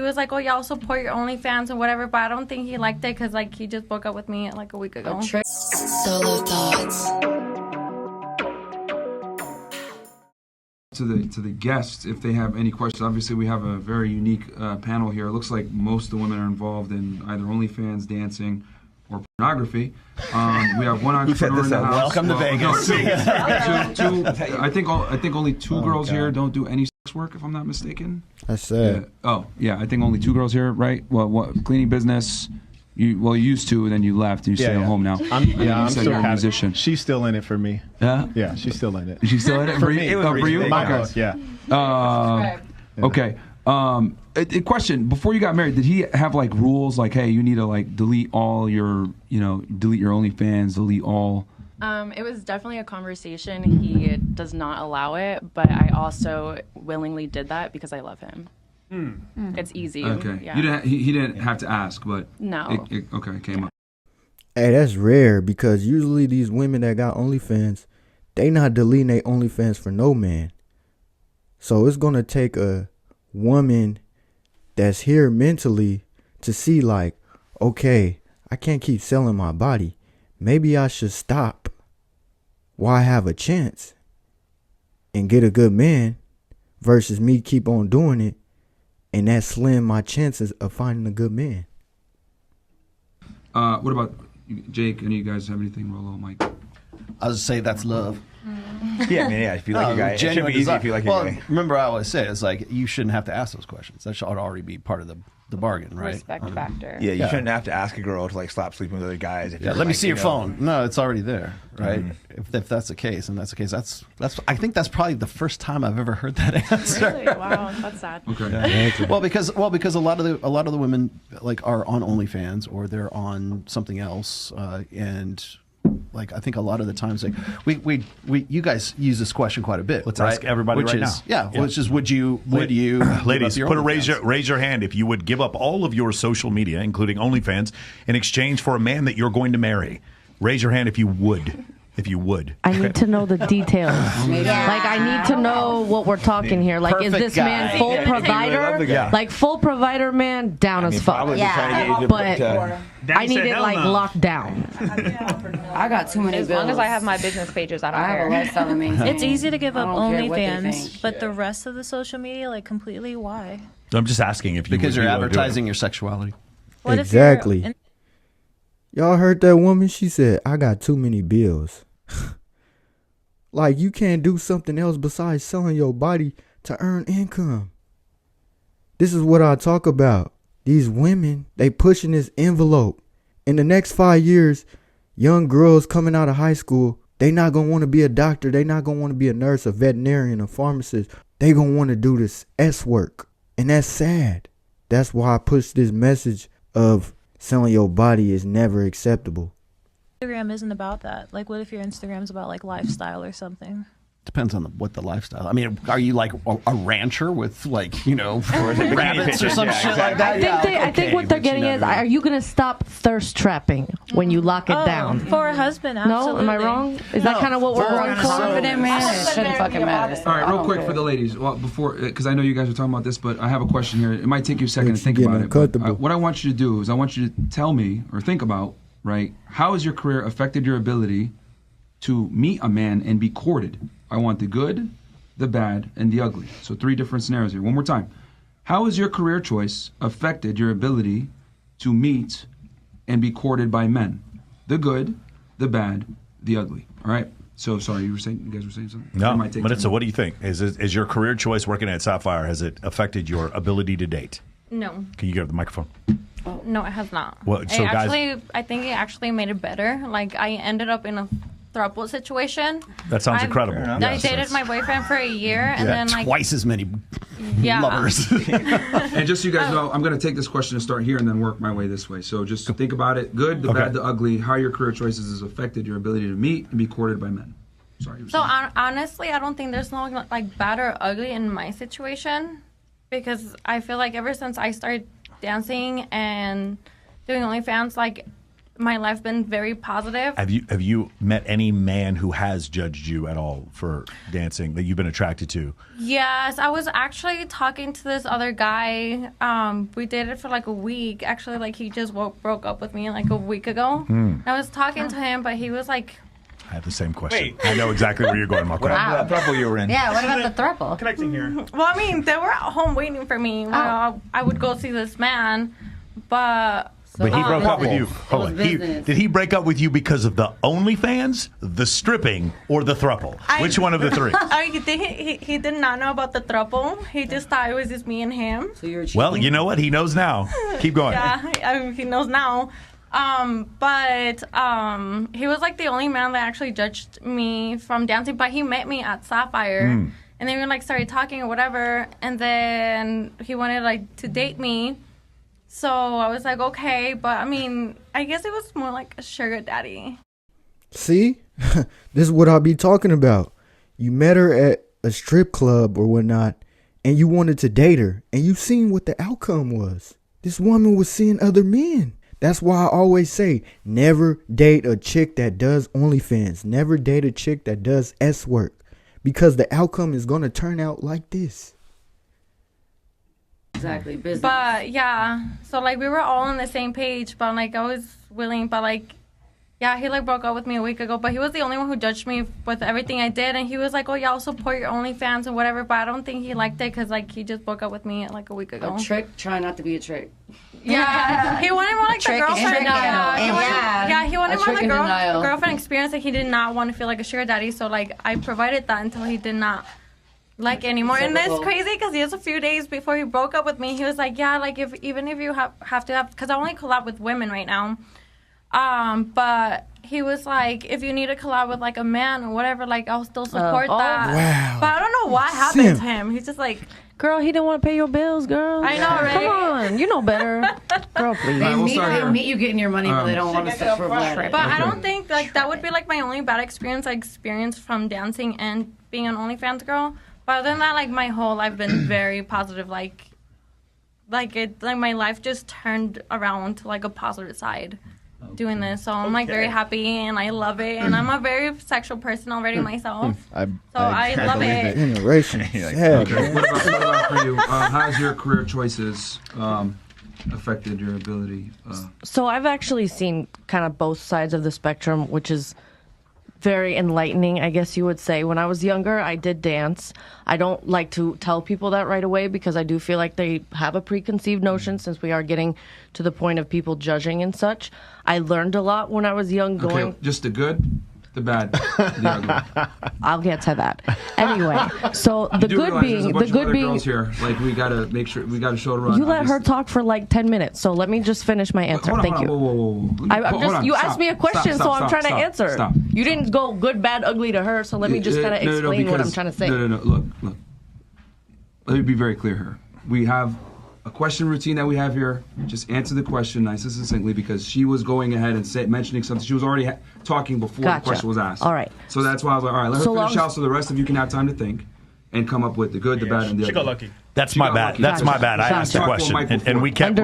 He was like, oh, yeah, I'll support your OnlyFans and whatever, but I don't think he liked it because, like, he just broke up with me, like, a week ago. Solo thoughts. To the guests, if they have any questions. Obviously, we have a very unique panel here. It looks like most of the women are involved in either OnlyFans, dancing, or pornography. We have one entrepreneur in the house. Welcome to Vegas. Two, I think only two girls here don't do any sex work, if I'm not mistaken. That's sad. I think only two girls here, right? Well, what cleaning business? You used to, and then you left, and you stay at home now. I'm still a musician. She's still in it for me. Yeah? Yeah, she's still in it. She's still in it? For me. For you? My Okay. yeah. Okay. A question: before you got married, did he have like rules, like, hey, you need to like delete all your, delete your OnlyFans, delete all? It was definitely a conversation. He does not allow it, but I also willingly did that because I love him. It's easy. Okay. Yeah. He didn't have to ask, but No. it came up. Hey, that's rare because usually these women that got OnlyFans, they not deleting their OnlyFans for no man. So it's gonna take a woman that's here mentally to see like, okay, I can't keep selling my body. Maybe I should stop while I have a chance and get a good man versus me keep on doing it and that slim my chances of finding a good man. What about Jake? Any of you guys have anything? Rollo, Mike? I'll just say that's love. Yeah, I mean, if you like a guy, it should be easy if you like a guy. Remember, I always say it's like you shouldn't have to ask those questions. That should already be part of the bargain, right? Respect factor. Yeah, you shouldn't have to ask a girl to like stop sleeping with other guys. If Let me see your phone. No, it's already there, right? If that's the case, and that's the case, that's. I think that's probably the first time I've ever heard that answer. Really? Wow, that's sad. Okay. Well, because a lot of the women like are on OnlyFans or they're on something else, and like I think a lot of the times like we you guys use this question quite a bit. Let's right? ask everybody which right is, now. Which is would you ladies give up your raise your hand if you would give up all of your social media, including OnlyFans, in exchange for a man that you're going to marry. Raise your hand if you would. If you would. I need to know the details. Like, I need to know what we're talking here. Like, is this man full provider? Like, full provider man, down as fuck. But I need it, like, locked down. I got too many As bills. long as I have my business pages, I don't I have care. a lifestyle to maintain. It's easy to give up I don't care what they OnlyFans, think. but the rest of the social media, like, completely, why? I'm just asking if you because would you're do it. advertising your sexuality. What if Exactly. Y'all heard that woman? She said, I got too many bills. Like, you can't do something else besides selling your body to earn income. This is what I talk about. These women, they pushing this envelope. In the next 5 years, young girls coming out of high school, they not going to want to be a doctor. They not going to want to be a nurse, a veterinarian, a pharmacist. They going to want to do this S work. And that's sad. That's why I push this message of selling your body is never acceptable. Instagram isn't about that? Like, what if your Instagram's about, like, lifestyle or something? Depends on what the lifestyle. I mean, are you like a rancher with like rabbits or some shit like that? I think what they're getting is, are you gonna stop thirst trapping when you lock it down? For a husband, absolutely. No, am I wrong? Is that kind of what we're going for? Confident man, it shouldn't fucking matter. All right, real quick for the ladies. Well, before, because I know you guys are talking about this, but I have a question here. It might take you a second to think about it. But, what I want you to do is I want you to tell me or think about, right, how has your career affected your ability to meet a man and be courted? I want the good, the bad, and the ugly. So 3 different scenarios here. One more time. How has your career choice affected your ability to meet and be courted by men? The good, the bad, the ugly. All right? So, sorry, you guys were saying something? No, but so what do you think? Is your career choice working at Sapphire, has it affected your ability to date? No. Can you get the microphone? No, it has not. Well, so I think it actually made it better. Like, I ended up in a throuple situation. That sounds incredible. I dated my boyfriend for a year, and then like twice as many lovers. And just so you guys know, I'm going to take this question and start here and then work my way this way. So just think about it. Good, the bad, the ugly. How your career choices has affected your ability to meet and be courted by men. Sorry. So honestly, I don't think there's no like bad or ugly in my situation, because I feel like ever since I started dancing and doing OnlyFans, like my life been very positive. Have you met any man who has judged you at all for dancing that you've been attracted to? Yes, I was actually talking to this other guy. We dated for like a week. Actually, like he just broke up with me like a week ago. I was talking to him, but he was like, I have the same question. I know exactly where you're going, Marco. What throuple you were in? Yeah, what about the throuple? Connecting here. well, I mean, they were at home waiting for me. I would go see this man, but But he broke up with you. Hold on. business. Did he break up with you because of the OnlyFans, the stripping, or the throuple? Which one of the three? He did not know about the throuple. He just thought it was just me and him. So you're Well, you know what? He knows now. Keep going. Yeah, I mean, he knows now. But he was like the only man that actually judged me from dancing. But he met me at Sapphire, and then we like started talking or whatever. And then he wanted like to date me. So I was like, okay, but I mean, I guess it was more like a sugar daddy. See? This is what I'll be talking about. You met her at a strip club or whatnot, and you wanted to date her, and you seen what the outcome was. This woman was seeing other men. That's why I always say, never date a chick that does OnlyFans. Never date a chick that does S work, because the outcome is going to turn out like this. Exactly, business. But yeah, so like we were all on the same page, but like I was willing, but like, yeah, he like broke up with me a week ago, but he was the only one who judged me with everything I did, and he was like, oh yeah, I'll support your OnlyFans and whatever, but I don't think he liked it because like he just broke up with me like a week ago. A trick, try not to be a trick. Yeah, he wanted more like the girlfriend. He wanted more like girlfriend experience, and he did not want to feel like a sugar daddy, so like I provided that until he did not like anymore. And that's crazy because just a few days before he broke up with me, he was like, yeah, like even if you have to have, because I only collab with women right now, but he was like, if you need to collab with like a man or whatever, like I'll still support that. Wow. But I don't know what happened to him. He's just like, girl, he didn't want to pay your bills, girl. I know, right? Come on, you know better. Girl, please. They meet you getting your money, but they don't want to sit for a but I don't think like that would be like my only bad experience I experienced from dancing and being an OnlyFans girl. But other than that, like my whole life been very positive. Like my life just turned around to like a positive side doing this. So I'm like very happy and I love it. And I'm a very sexual person already myself. I love it. Generation. Okay. What about for you? How has your career choices affected your ability? So I've actually seen kind of both sides of the spectrum, which is very enlightening, I guess you would say. When I was younger, I did dance. I don't like to tell people that right away because I do feel like they have a preconceived notion since we are getting to the point of people judging and such. I learned a lot when I was young going... Okay, just the good, the bad, the ugly. I'll get to that. Anyway, so the good being... The good being... girls here. Like, we gotta make sure, we gotta show her. You let her talk for like 10 minutes, so let me just finish my answer. Thank you. Whoa. You asked me a question, so I'm trying to answer. Stop. You didn't go good, bad, ugly to her, so let me just kind of explain what I'm trying to say. No. Look. Let me be very clear here. We have a question routine that we have here. Just answer the question nice and succinctly because she was going ahead and mentioning something. She was already talking before the question was asked. All right. So that's why I was like, all right, let her finish out so the rest of you can have time to think and come up with the good, the bad, and the ugly. She got lucky. That's my bad. That's my bad. I asked the question, and we kept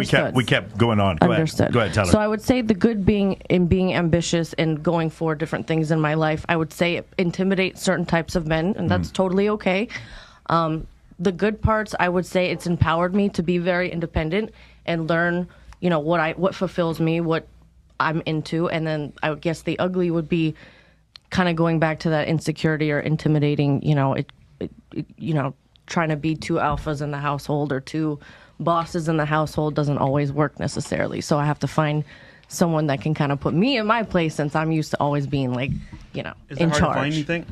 going on. Go Understood. Go ahead, Tyler. So I would say the good being in being ambitious and going for different things in my life. I would say intimidate certain types of men, and that's totally okay. The good parts, I would say it's empowered me to be very independent and learn, what fulfills me, what I'm into, and then I would guess the ugly would be kind of going back to that insecurity or intimidating, trying to be two alphas in the household or two bosses in the household doesn't always work necessarily. So I have to find someone that can kind of put me in my place since I'm used to always being like, in charge. Is it hard to find, you think?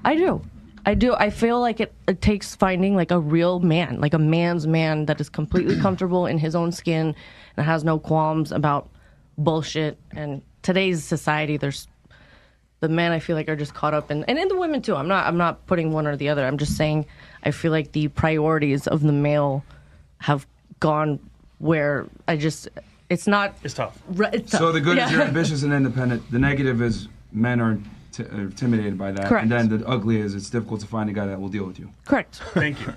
I do. I feel like it takes finding like a real man, like a man's man that is completely comfortable in his own skin and has no qualms about bullshit. And today's society, there's the men I feel like are just caught up in, and in the women too. I'm not putting one or the other. I'm just saying I feel like the priorities of the male have gone where it's tough. It's tough. So the good is you're ambitious and independent. The negative is men are intimidated by that. Correct. And then the ugly is it's difficult to find a guy that will deal with you. Correct. Thank you.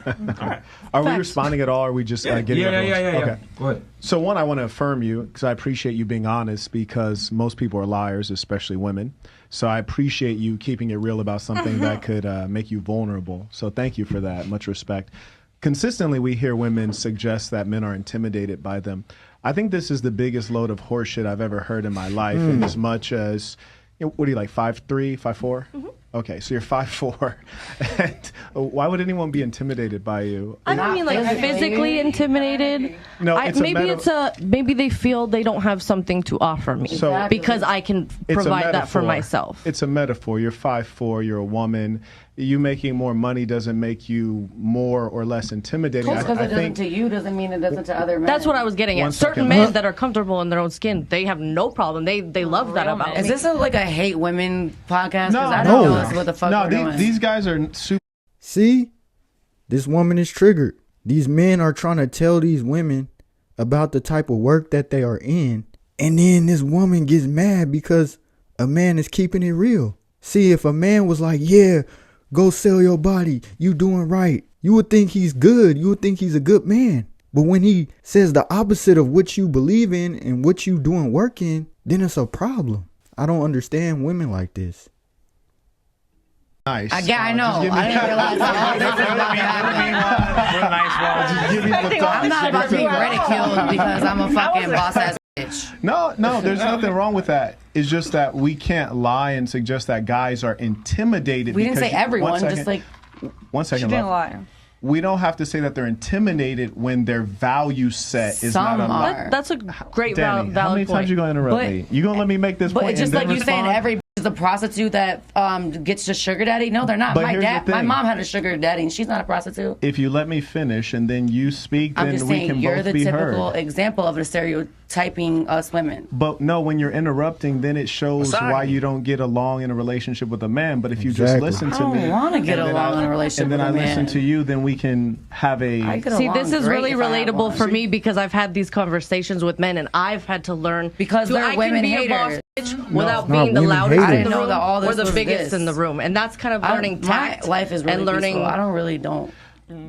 Are we responding at all? Or are we just getting Yeah. Okay. Go ahead. So one, I want to affirm you because I appreciate you being honest because most people are liars, especially women. So I appreciate you keeping it real about something that could make you vulnerable. So thank you for that. Much respect. Consistently, we hear women suggest that men are intimidated by them. I think this is the biggest load of horseshit I've ever heard in my life. In as much as, what are you like, 5'3", 5'4"? Okay, so you're 5'4". And why would anyone be intimidated by you? I don't mean like physically intimidated. No, maybe they feel they don't have something to offer me because I can provide that for myself. It's a metaphor. You're 5'4", you're a woman. You making more money doesn't make you more or less intimidating. Just because it doesn't to you doesn't mean it doesn't to other men. That's what I was getting at. Certain men that are comfortable in their own skin, they have no problem. They love that about me. Is this like a hate women podcast? No, I don't know what the fuck we're doing. These guys are super. See, this woman is triggered. These men are trying to tell these women about the type of work that they are in, and then this woman gets mad because a man is keeping it real. See, if a man was like, yeah, go sell your body, you doing right, you would think he's good. You would think he's a good man. But when he says the opposite of what you believe in and what you doing work in, then it's a problem. I don't understand women like this. Nice. I know. I didn't realize I'm not about to be ridiculed because I'm a fucking boss ass bitch. No, there's nothing wrong with that. It's just that we can't lie and suggest that guys are intimidated. We didn't say everyone, just like. 1 second, She didn't love. lie. We don't have to say that they're intimidated when their value set is Some not are. aligned. That's a great Danny, valid how many point. times you gonna interrupt me? You gonna let me make this but point? It's just and then like you saying respond? every bitch is a prostitute that gets to sugar daddy. No, they're not. But My here's dad, the my thing. mom had a sugar daddy, and she's not a prostitute. If you let me finish and then you speak, then I'm just we saying can you're both the be typical heard. example of a stereotyping us women. But no, when you're interrupting, then it shows why you don't get along in a relationship with a man. But if you just listen to me, I don't want to get and then along in a relationship and then with I a man. listen to you, then we can have a. See, this is really relatable for me because I've had these conversations with men, and I've had to learn because they're I can women be haters. a boss bitch without It's not being the women loudest haters. in the I didn't know room that all this or the was biggest this. in the room, and that's kind of learning tact My life is really and learning. peaceful. I don't really don't.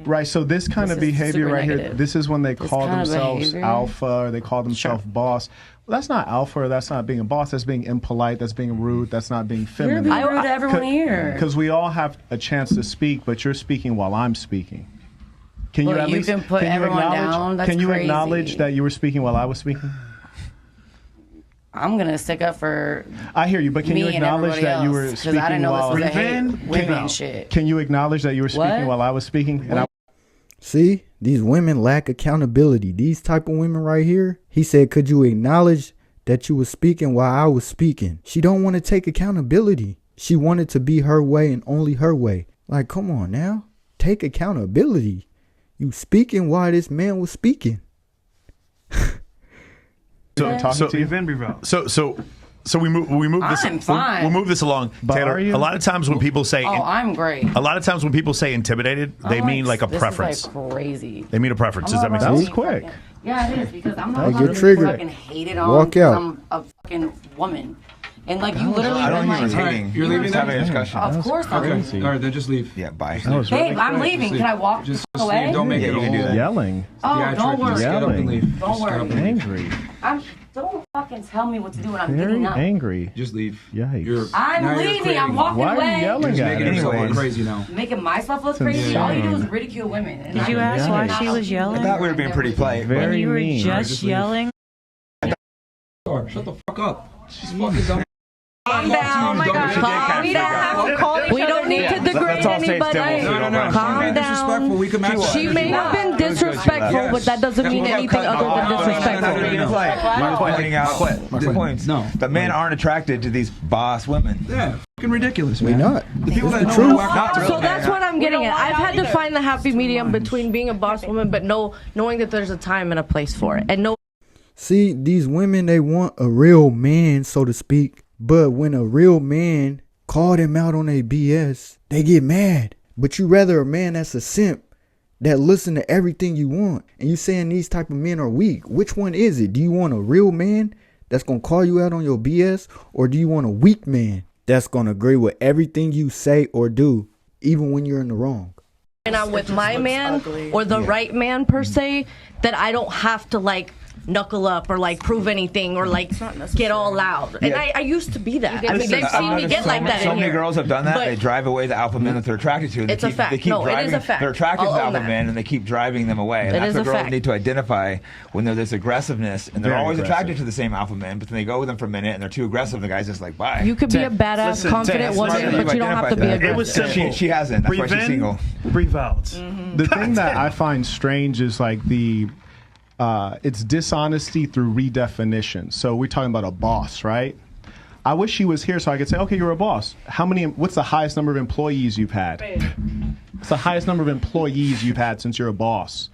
Right, so this kind of This is behavior super right here, negative. this is when they This call kind of themselves behavior? alpha or they call themselves boss. Well, that's not alpha, or that's not being a boss, that's being impolite, that's being rude, that's not being feminine. You're being rude to everyone here. Because we all have a chance to speak, but you're speaking while I'm speaking. Can you Well, at you least can put everyone acknowledge, down? That's can you crazy. acknowledge that you were speaking while I was speaking? I'm gonna stick up for. I hear you, but can me you and acknowledge everybody that you were else, 'cause speaking I didn't know while this was a hate women shit. Can you acknowledge that you were speaking What? while I was speaking? And See, these women lack accountability. These type of women right here. He said, could you acknowledge that you were speaking while I was speaking? She don't want to take accountability. She wanted to be her way and only her way. Like, come on now. Take accountability. You speaking while this man was speaking. So we move this. I'm fine. We'll move this along, Taylor. are you? A lot of times when people say, I'm great. a lot of times when people say intimidated, they mean like a this preference. Is like crazy. They mean a preference. Does that make That sense? was quick. Yeah, it is because I'm not I about get to be triggered. fucking hated on. Walk because out. I'm a fucking woman, and like you literally. I don't been think like, he was hating. You're leaving Just that? having a discussion. Of course I'm Okay. leaving. All right, then just leave. Yeah, bye. Babe, I'm leaving. Can I walk Just away? leave. Don't make it a You can do whole that. Yelling. Oh, don't worry. Just get up and leave. Don't Just get worry. up and leave. Angry. Don't fucking tell me what to do when I'm Very getting up. angry. Just leave. Yikes. I'm now you're leaving. creating- I'm walking Why are away. you yelling You're just at making her? yourself look Anyways. crazy now. Making myself look It's crazy. All you do insane. is ridicule women. And Did I you do ask not why know she how was to- yelling? I thought we were being pretty polite. but- Very You were mean. just yelling. Shut the fuck up. She's fucking dumb. Calm down. Oh my gosh. We don't have to call each We other don't need to names. degrade Let's all stay anybody. still. No. Calm She's disrespectful. down. We can match She may have been disrespectful, but that doesn't mean anything other than disrespectful. Mark's pointing out Mark's points. No. But men aren't attracted to these boss women. Yeah, fucking ridiculous, We man. not. The people that It's know the how to truth. whack out to So it. that's what I'm getting at. I've had to either. find the happy medium between being a boss woman, but knowing that there's a time and a place for it, and See, these women, they want a real man, so to speak. But when a real man call them out on their BS, they get mad. But you rather a man that's a simp that listen to everything you want. And you saying these type of men are weak. Which one is it? Do you want a real man that's going to call you out on your BS? Or do you want a weak man that's going to agree with everything you say or do, even when you're in the wrong. And I'm with my man or the right man per se, that I don't have to like knuckle up or like prove anything or like get all loud. And I used to be that. I mean, they've seen me get like that in here. So many girls have done that. They drive away the alpha men that they're attracted to. It's a fact. It is a fact. They're attracted to the alpha men and they keep driving them away. And that's what girls need to identify when there's this aggressiveness. And they're always attracted to the same alpha men, but then they go with them for a minute and they're too aggressive. The guy's just like, bye. You could be a badass, confident woman, but you don't have to be aggressive. It was simple. She hasn't. That's why she's single. Breathe out. The thing that I find strange is like it's dishonesty through redefinition. So we're talking about a boss, right? I wish she was here so I could say, okay, you're a boss. What's the highest number of employees you've had? It's the highest number of employees you've had since you're a boss.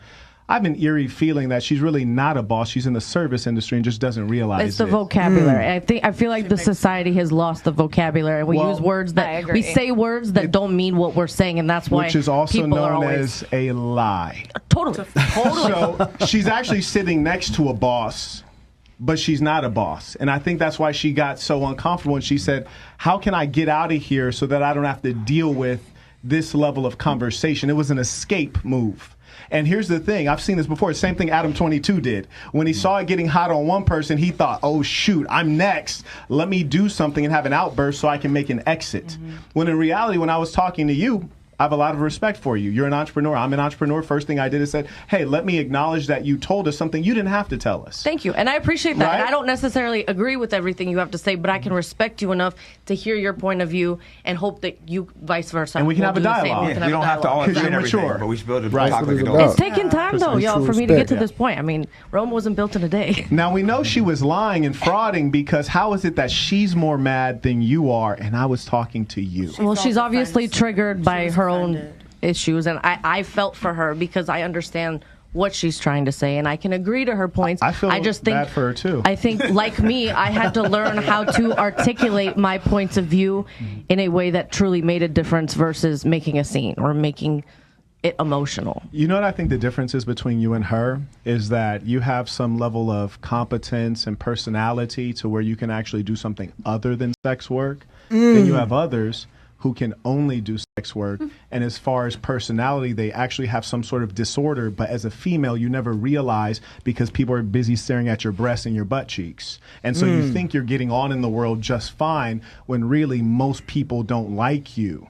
I have an eerie feeling that she's really not a boss. She's in the service industry and just doesn't realize it. It's the vocabulary. I feel like the society has lost the vocabulary. We use words that we say words that don't mean what we're saying, and that's why which is also people known are always, as a lie. Totally. So she's actually sitting next to a boss, but she's not a boss. And I think that's why she got so uncomfortable when she said, how can I get out of here so that I don't have to deal with this level of conversation? It was an escape move. And here's the thing. I've seen this before. Same thing Adam 22 did. When he saw it getting hot on one person, he thought, oh, shoot, I'm next. Let me do something and have an outburst so I can make an exit. When in reality, when I was talking to you, I have a lot of respect for you. You're an entrepreneur. I'm an entrepreneur. First thing I did is said, hey, let me acknowledge that you told us something you didn't have to tell us. Thank you. And I appreciate that. Right? And I don't necessarily agree with everything you have to say, but I can respect you enough to hear your point of view and hope that you vice versa. And we can have a dialogue. We don't have to always agree on everything, but we should be able to talk like adults. It's taking time, though, y'all, for me to get to this point. I mean, Rome wasn't built in a day. Now, we know she was lying and frauding because how is it that she's more mad than you are and I was talking to you? Well, she's obviously triggered by her own issues, and I felt for her because I understand what she's trying to say, and I can agree to her points. I just think bad for her too. I think, like me, I had to learn how to articulate my points of view in a way that truly made a difference versus making a scene or making it emotional. You know what I think the difference is between you and her is that you have some level of competence and personality to where you can actually do something other than sex work. Then you have others who can only do sex work. And as far as personality, they actually have some sort of disorder. But as a female, you never realize because people are busy staring at your breasts and your butt cheeks. And so you think you're getting on in the world just fine when really most people don't like you.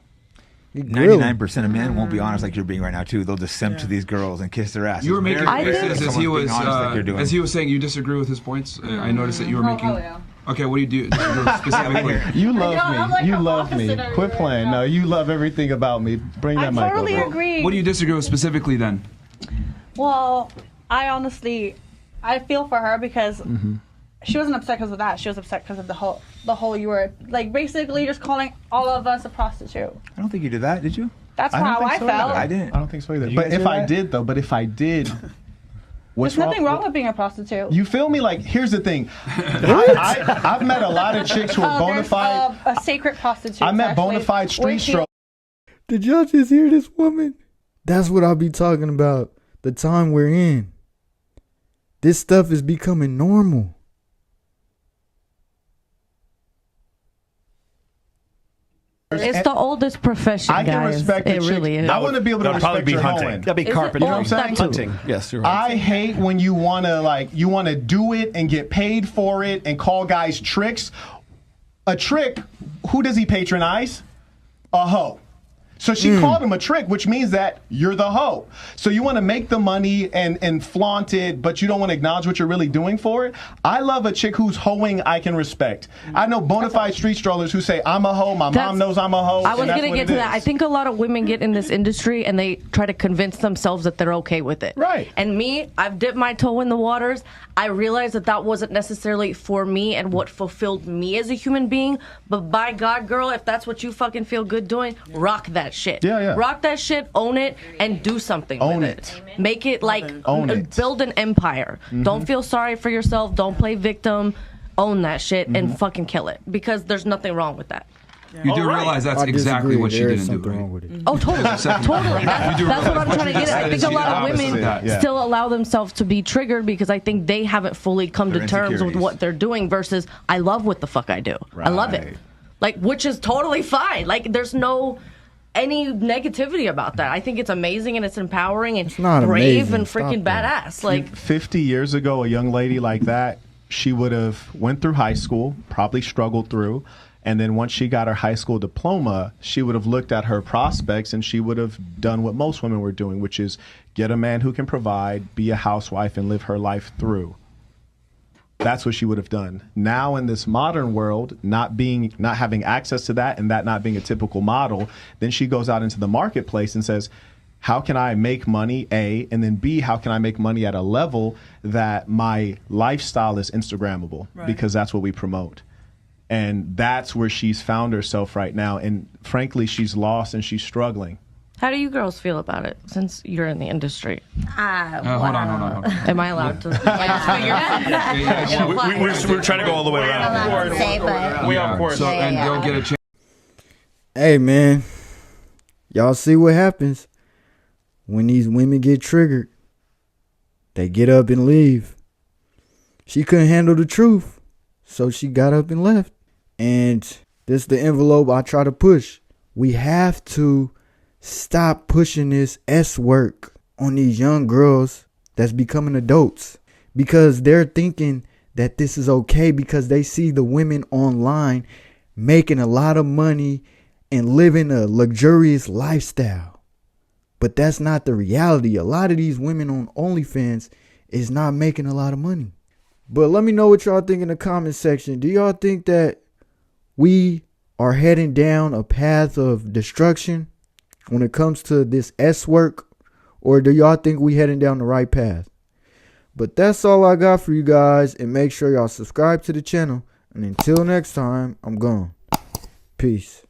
99% of men won't be honest like you're being right now too. They'll just simp to these girls and kiss their asses. You were making faces as he was saying you disagree with his points. I noticed that you were making. Okay, what do you do specifically? You love me. You love me. Quit playing. No, you love everything about me. Bring that mic over. I totally agree. What do you disagree with specifically then? Well, I feel for her because she wasn't upset because of that. She was upset because of the whole you were like basically just calling all of us a prostitute. I don't think you did that, did you? That's how I felt. I didn't. I don't think so either. But if I did, there's nothing wrong with being a prostitute. You feel me? Like, here's the thing. I've met a lot of chicks who are bona fide. A sacred prostitute. I met bona fide street stroke. Did y'all just hear this woman? That's what I'll be talking about. The time we're in. This stuff is becoming normal. It's the oldest profession, guys. I can respect it. Really is. I want to be able to respect your hoeing. That'd be carpentry. You know what I'm saying? Hunting. Yes, you're right. I hate when you want to do it and get paid for it and call guys tricks. A trick, who does he patronize? A hoe. So she called him a trick, which means that you're the hoe. So you want to make the money and flaunt it, but you don't want to acknowledge what you're really doing for it. I love a chick who's hoeing I can respect. I know bona fide street strollers who say, I'm a hoe, my mom knows I'm a hoe. I was going to get to that. I think a lot of women get in this industry and they try to convince themselves that they're okay with it. Right. And me, I've dipped my toe in the waters. I realized that wasn't necessarily for me and what fulfilled me as a human being. But by God, girl, if that's what you fucking feel good doing, rock that shit. Yeah. Rock that shit, own it, and do something with it. Make it build an empire. Don't feel sorry for yourself. Don't play victim. Own that shit and fucking kill it. Because there's nothing wrong with that. You do realize that's exactly what she didn't do, right? With it. Oh, totally. That's what I'm trying to get at. I think a lot of women still allow themselves to be triggered because I think they haven't fully come to terms with what they're doing versus I love what the fuck I do. I love it. like, which is totally fine. Like, there's no any negativity about that. I think it's amazing and it's empowering and brave and freaking badass. Like 50 years ago, a young lady like that, she would have went through high school, probably struggled through, and then once she got her high school diploma, she would have looked at her prospects and she would have done what most women were doing, which is get a man who can provide, be a housewife, and live her life through. That's what she would have done. Now in this modern world, not having access to that and that not being a typical model, then she goes out into the marketplace and says, how can I make money, A, and then B, how can I make money at a level that my lifestyle is Instagrammable? Right. Because that's what we promote. And that's where she's found herself right now. And frankly, she's lost and she's struggling. How do you girls feel about it since you're in the industry? Hold on. Am I allowed to? We're trying to go all the way around. We of course. So, and don't get a chance. Hey, man. Y'all see what happens when these women get triggered. They get up and leave. She couldn't handle the truth, so she got up and left. And this is the envelope I try to push. We have to stop pushing this S work on these young girls that's becoming adults, because they're thinking that this is okay because they see the women online making a lot of money and living a luxurious lifestyle. But that's not the reality. A lot of these women on OnlyFans is not making a lot of money. But let me know what y'all think in the comment section. Do y'all think that we are heading down a path of destruction when it comes to this S work, or do y'all think we heading down the right path? But that's all I got for you guys, and make sure y'all subscribe to the channel, and until next time, I'm gone. Peace.